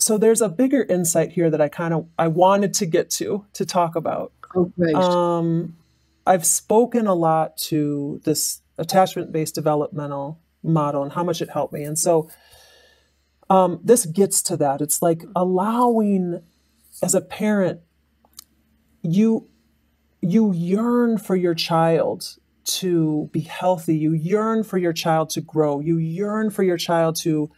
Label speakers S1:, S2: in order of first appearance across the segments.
S1: So there's a bigger insight here that I wanted to get to talk about.
S2: Oh, great.
S1: I've spoken a lot to this attachment-based developmental model and how much it helped me. And so this gets to that. It's like allowing, as a parent, you yearn for your child to be healthy. You yearn for your child to grow. You yearn for your child to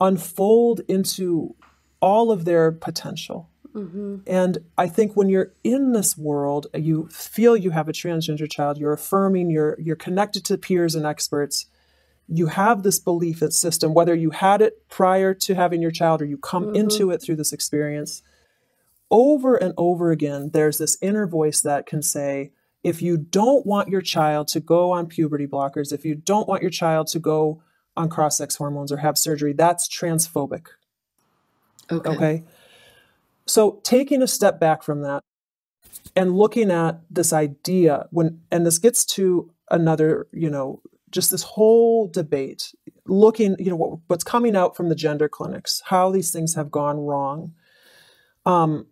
S1: unfold into all of their potential. Mm-hmm. And I think when you're in this world, you feel you have a transgender child, you're affirming, you're connected to peers and experts. You have this belief system, whether you had it prior to having your child or you come into it through this experience. Over and over again, there's this inner voice that can say, if you don't want your child to go on puberty blockers, if you don't want your child to go on cross-sex hormones or have surgery, that's transphobic. Okay. So taking a step back from that and looking at this idea, and this gets to another, just this whole debate, looking, what's coming out from the gender clinics, how these things have gone wrong. I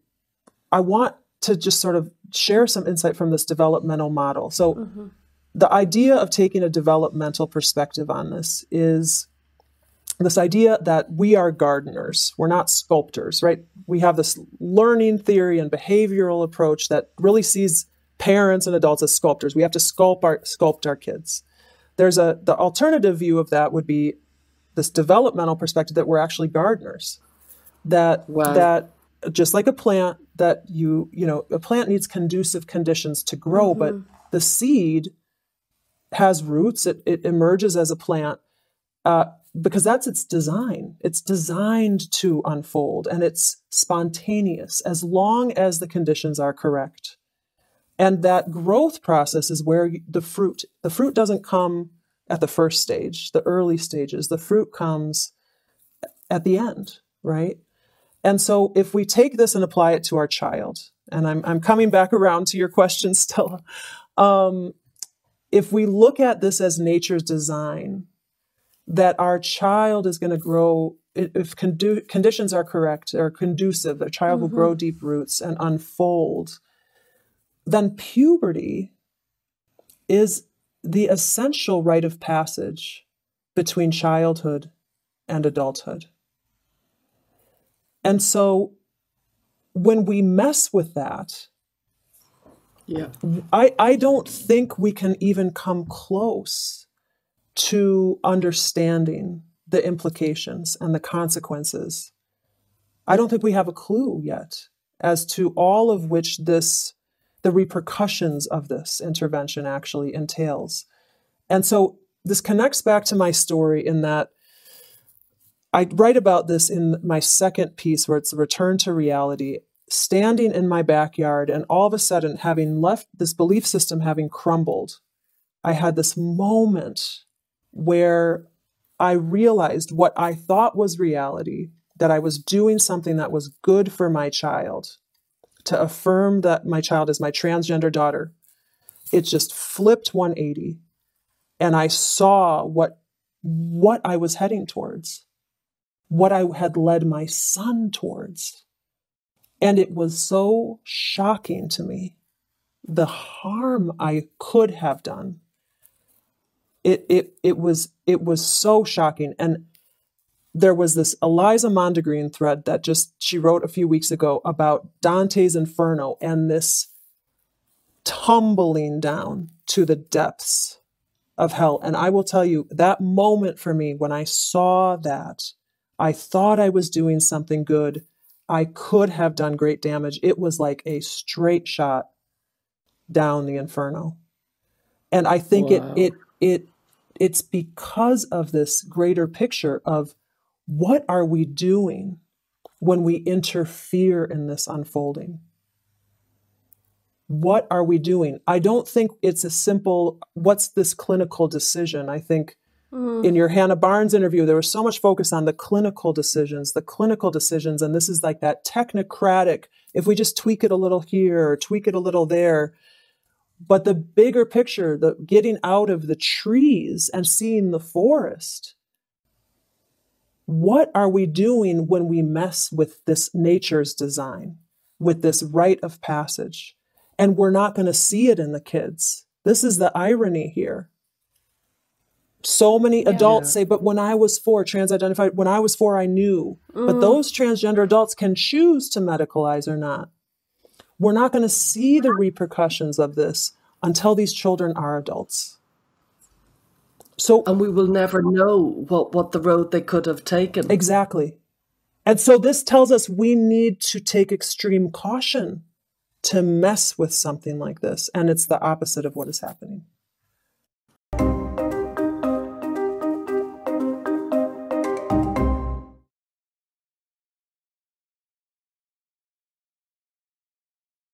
S1: want to just sort of share some insight from this developmental model. So the idea of taking a developmental perspective on this is this idea that we are gardeners. We're not sculptors, right? We have this learning theory and behavioral approach that really sees parents and adults as sculptors. We have to sculpt our kids. The alternative view of that would be this developmental perspective that we're actually gardeners. That just like a plant, that a plant needs conducive conditions to grow, but the seed has roots. It emerges as a plant because that's its design. It's designed to unfold, and it's spontaneous as long as the conditions are correct. And that growth process is where the fruit doesn't come at the first stage, the early stages. The fruit comes at the end, right? And so if we take this and apply it to our child, and I'm coming back around to your question, Stella, if we look at this as nature's design, that our child is going to grow, if conditions are correct or conducive, the child will grow deep roots and unfold, then puberty is the essential rite of passage between childhood and adulthood. And so when we mess with that, I don't think we can even come close to understanding the implications and the consequences. I don't think we have a clue yet as to all of which the repercussions of this intervention actually entails. And so this connects back to my story in that I write about this in my second piece, where it's a return to reality, standing in my backyard, and all of a sudden, having left this belief system, having crumbled, I had this moment where I realized what I thought was reality, that I was doing something that was good for my child, to affirm that my child is my transgender daughter. It just flipped 180, and I saw what I was heading towards, what I had led my son towards. And it was so shocking to me, the harm I could have done. It was so shocking. And there was this Eliza Mondegreen thread that she wrote a few weeks ago about Dante's Inferno and this tumbling down to the depths of hell. And I will tell you, that moment for me, when I saw that, I thought I was doing something good. I could have done great damage. It was like a straight shot down the inferno. And I think it's because of this greater picture of what are we doing when we interfere in this unfolding? What are we doing? I don't think it's a simple, what's this clinical decision? I think in your Hannah Barnes interview, there was so much focus on the clinical decisions, and this is like that technocratic, if we just tweak it a little here or tweak it a little there. But the bigger picture, the getting out of the trees and seeing the forest, what are we doing when we mess with this nature's design, with this rite of passage? And we're not going to see it in the kids. This is the irony here. So many adults say, but when I was 4, trans-identified, when I was 4, I knew. But those transgender adults can choose to medicalize or not. We're not going to see the repercussions of this until these children are adults.
S2: And we will never know what the road they could have taken.
S1: Exactly. And so this tells us we need to take extreme caution to mess with something like this. And it's the opposite of what is happening.